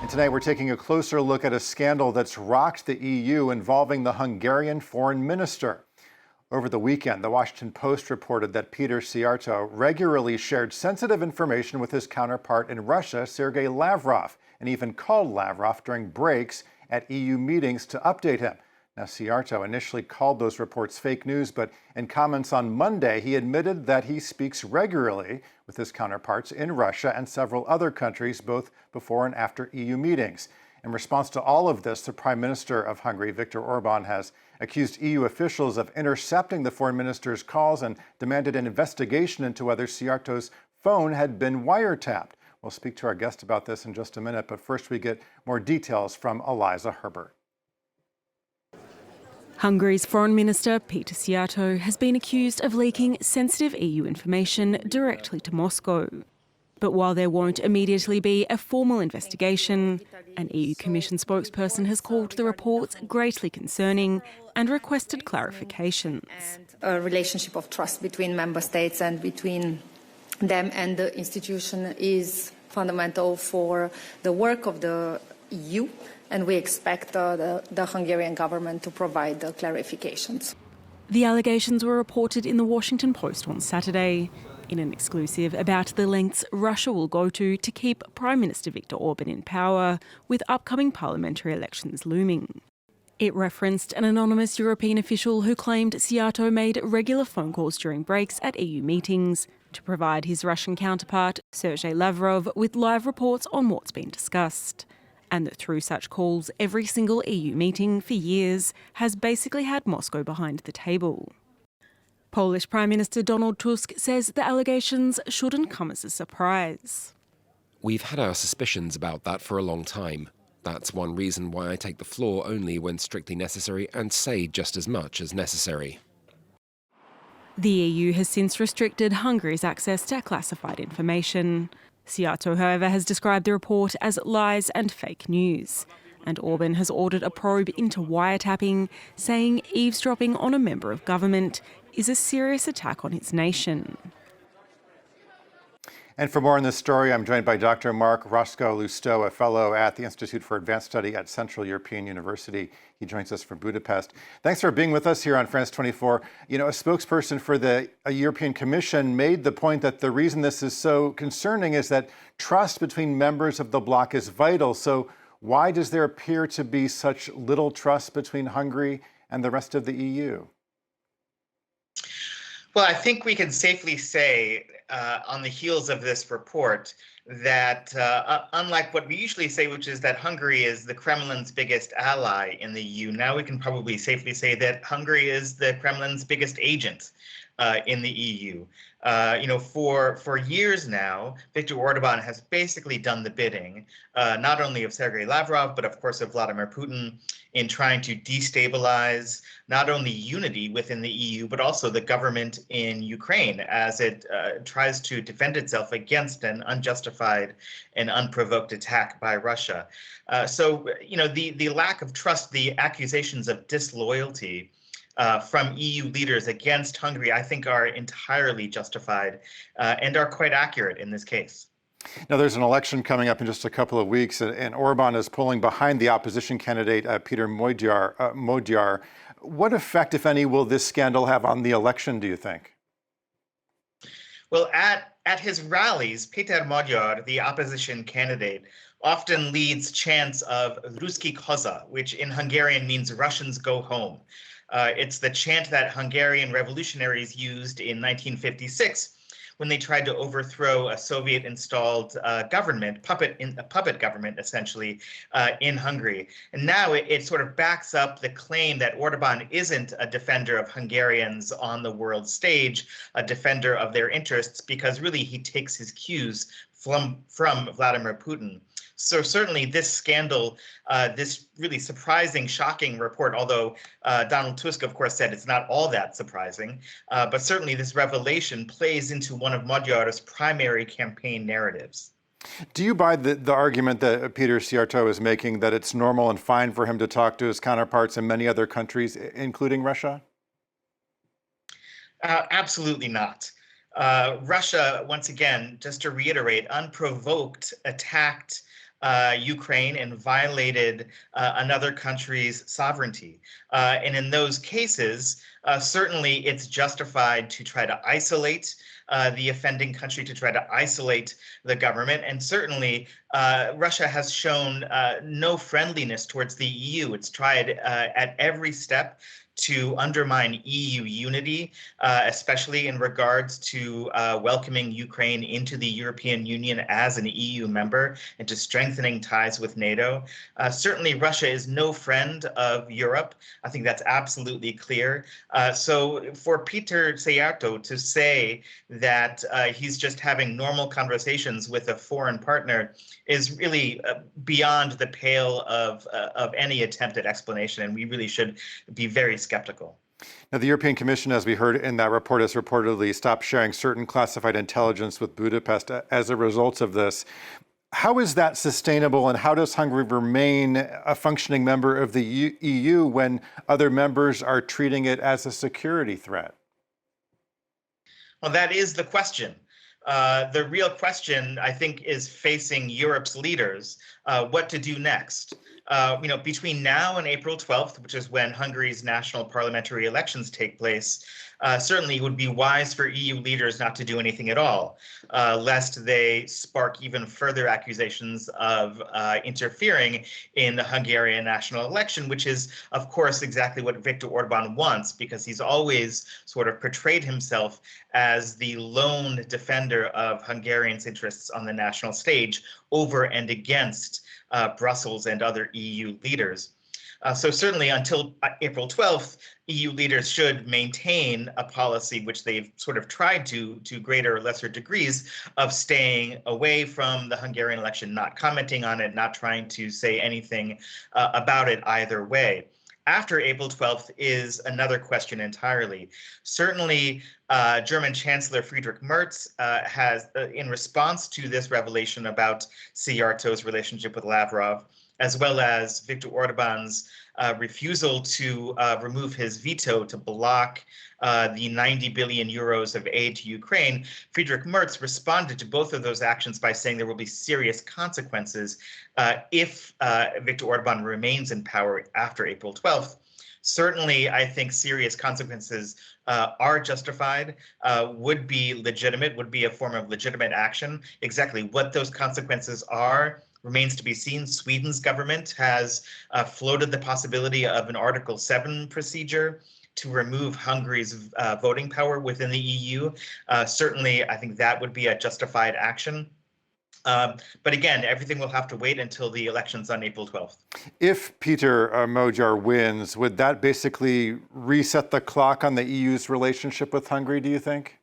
Today, we're taking a closer look at a scandal that's rocked the EU involving the Hungarian foreign minister. Over the weekend, the Washington Post reported that Peter Szijjarto regularly shared sensitive information with his counterpart in Russia, Sergei Lavrov, and even called Lavrov during breaks at EU meetings to update him. Now, Szijjarto initially called those reports fake news, but in comments on Monday, he admitted that he speaks regularly with his counterparts in Russia and several other countries, both before and after EU meetings. In response to all of this, the Prime Minister of Hungary, Viktor Orban, has accused EU officials of intercepting the foreign minister's calls and demanded an investigation into whether Szijjarto's phone had been wiretapped. We'll speak to our guest about this in just a minute, but first we get more details from Eliza Herbert. Hungary's Foreign Minister Peter Szijjarto has been accused of leaking sensitive EU information directly to Moscow. But while there won't immediately be a formal investigation, an EU Commission spokesperson has called the reports greatly concerning and requested clarifications. A relationship of trust between member states and between them and the institution is fundamental for the work of the EU, and we expect the Hungarian government to provide the clarifications. The allegations were reported in the Washington Post on Saturday, in an exclusive about the lengths Russia will go to keep Prime Minister Viktor Orban in power, with upcoming parliamentary elections looming. It referenced an anonymous European official who claimed Szijjarto made regular phone calls during breaks at EU meetings to provide his Russian counterpart, Sergei Lavrov, with live reports on what's been discussed. And that through such calls, every single EU meeting for years has basically had Moscow behind the table. Polish Prime Minister Donald Tusk says the allegations shouldn't come as a surprise. We've had our suspicions about that for a long time. That's one reason why I take the floor only when strictly necessary and say just as much as necessary. The EU has since restricted Hungary's access to classified information. Szijjarto, however, has described the report as lies and fake news. And Orban has ordered a probe into wiretapping, saying eavesdropping on a member of government is a serious attack on his nation. And for more on this story, I'm joined by Dr. Mark Loustau, a fellow at the Institute for Advanced Study at Central European University. He joins us from Budapest. Thanks for being with us here on France 24. You know, a spokesperson for the European Commission made the point that the reason this is so concerning is that trust between members of the bloc is vital. So why does there appear to be such little trust between Hungary and the rest of the EU? Well, I think we can safely say on the heels of this report that unlike what we usually say, which is that Hungary is the Kremlin's biggest ally in the EU, now we can probably safely say that Hungary is the Kremlin's biggest agent in the EU. For years now, Viktor Orban has basically done the bidding, not only of Sergei Lavrov, but of course of Vladimir Putin, in trying to destabilize not only unity within the EU, but also the government in Ukraine as it tries to defend itself against an unjustified and unprovoked attack by Russia. The lack of trust, the accusations of disloyalty from EU leaders against Hungary, I think are entirely justified and are quite accurate in this case. Now, there's an election coming up in just a couple of weeks, and Orban is polling behind the opposition candidate, Peter Magyar. What effect, if any, will this scandal have on the election, do you think? Well, at his rallies, Peter Magyar, the opposition candidate, often leads chants of Ruski Koza, which in Hungarian means Russians go home. It's the chant that Hungarian revolutionaries used in 1956 when they tried to overthrow a Soviet-installed government, puppet government, essentially, in Hungary. And now it sort of backs up the claim that Orban isn't a defender of Hungarians on the world stage, a defender of their interests, because really he takes his cues from Vladimir Putin. So certainly this scandal, this really surprising, shocking report, although Donald Tusk, of course, said it's not all that surprising, but certainly this revelation plays into one of Magyar's primary campaign narratives. Do you buy the argument that Peter Szijjarto is making that it's normal and fine for him to talk to his counterparts in many other countries, including Russia? Absolutely not. Russia, once again, just to reiterate, unprovoked, attacked Ukraine and violated another country's sovereignty. And in those cases, certainly it's justified to try to isolate the offending country, to try to isolate the government. And certainly Russia has shown no friendliness towards the EU. It's tried at every step to undermine EU unity, especially in regards to welcoming Ukraine into the European Union as an EU member and to strengthening ties with NATO. Certainly, Russia is no friend of Europe. I think that's absolutely clear. So for Peter Szijjarto to say that he's just having normal conversations with a foreign partner is really beyond the pale of any attempt at explanation, and we really should be very skeptical. Now, the European Commission, as we heard in that report, has reportedly stopped sharing certain classified intelligence with Budapest as a result of this. How is that sustainable, and how does Hungary remain a functioning member of the EU when other members are treating it as a security threat? Well, that is the question. The real question, I think, is facing Europe's leaders, what to do next. Between now and April 12th, which is when Hungary's national parliamentary elections take place, certainly it would be wise for EU leaders not to do anything at all, lest they spark even further accusations of interfering in the Hungarian national election, which is, of course, exactly what Viktor Orban wants, because he's always sort of portrayed himself as the lone defender of Hungarians' interests on the national stage over and against Brussels and other EU leaders. So certainly until April 12th, EU leaders should maintain a policy which they've sort of tried to greater or lesser degrees of staying away from the Hungarian election, not commenting on it, not trying to say anything about it either way. After April 12th is another question entirely. Certainly, German Chancellor Friedrich Merz has, in response to this revelation about Szijjarto's relationship with Lavrov, as well as Viktor Orban's refusal to remove his veto to block the 90 billion euros of aid to Ukraine, Friedrich Merz responded to both of those actions by saying there will be serious consequences if Viktor Orban remains in power after April 12th. Certainly, I think serious consequences are justified, would be legitimate, would be a form of legitimate action. Exactly what those consequences are remains to be seen. Sweden's government has floated the possibility of an Article 7 procedure to remove Hungary's voting power within the EU. Certainly, I think that would be a justified action. But again, everything will have to wait until the elections on April 12th. If Peter Magyar wins, would that basically reset the clock on the EU's relationship with Hungary, do you think?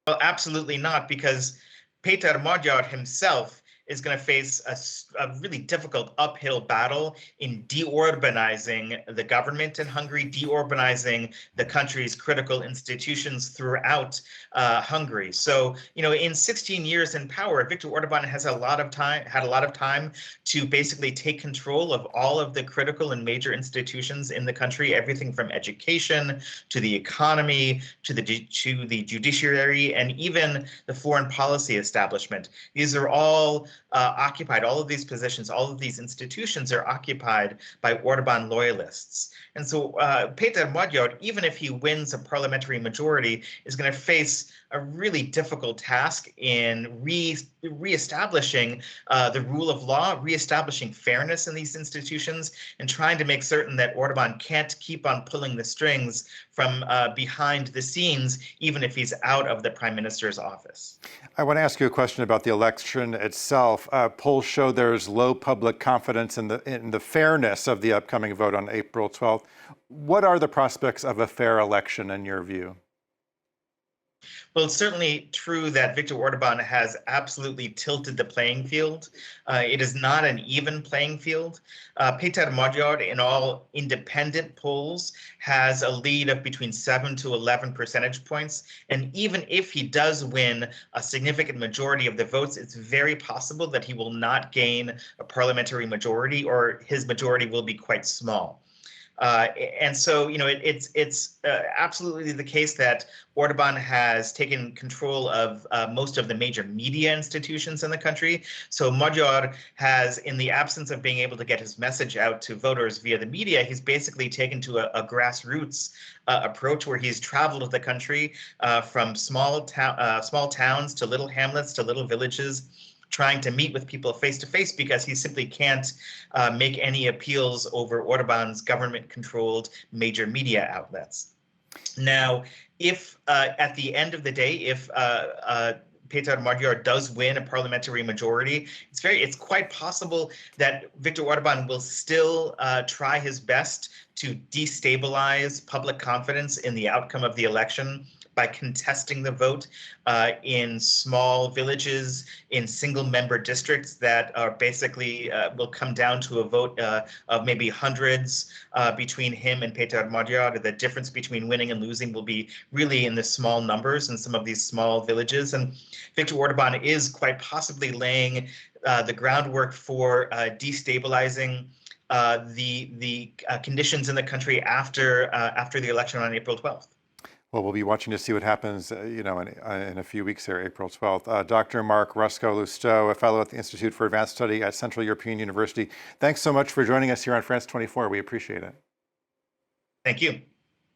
Well, absolutely not, because Peter Magyar himself is going to face a really difficult uphill battle in de-Orbanizing the government in Hungary, de-Orbanizing the country's critical institutions throughout Hungary. So, in 16 years in power, Viktor Orban has had a lot of time to basically take control of all of the critical and major institutions in the country, everything from education to the economy to the judiciary and even the foreign policy establishment. These are all occupied, all of these positions, all of these institutions are occupied by Orban loyalists. And so Peter Magyar, even if he wins a parliamentary majority, is going to face a really difficult task in reestablishing the rule of law, reestablishing fairness in these institutions, and trying to make certain that Orban can't keep on pulling the strings from behind the scenes, even if he's out of the prime minister's office. I want to ask you a question about the election itself. Polls show there's low public confidence in the fairness of the upcoming vote on April 12th. What are the prospects of a fair election in your view? Well, it's certainly true that Viktor Orban has absolutely tilted the playing field. It is not an even playing field. Peter Magyar, in all independent polls, has a lead of between 7 to 11 percentage points. And even if he does win a significant majority of the votes, it's very possible that he will not gain a parliamentary majority, or his majority will be quite small. And so, it's absolutely the case that Orban has taken control of most of the major media institutions in the country. So Magyar has, in the absence of being able to get his message out to voters via the media, he's basically taken to a grassroots approach where he's traveled the country from small towns to little hamlets to little villages, trying to meet with people face to face because he simply can't make any appeals over Orban's government-controlled major media outlets. Now, if at the end of the day, if Peter Magyar does win a parliamentary majority, it's quite possible that Viktor Orban will still try his best to destabilize public confidence in the outcome of the election by contesting the vote in small villages, in single-member districts that are basically will come down to a vote of maybe hundreds between him and Peter Magyar. The difference between winning and losing will be really in the small numbers in some of these small villages. And Viktor Orban is quite possibly laying the groundwork for destabilizing the conditions in the country after the election on April 12th. Well, we'll be watching to see what happens, in a few weeks here, April 12th. Dr. Mark Loustau, a fellow at the Institute for Advanced Study at Central European University. Thanks so much for joining us here on France 24. We appreciate it. Thank you.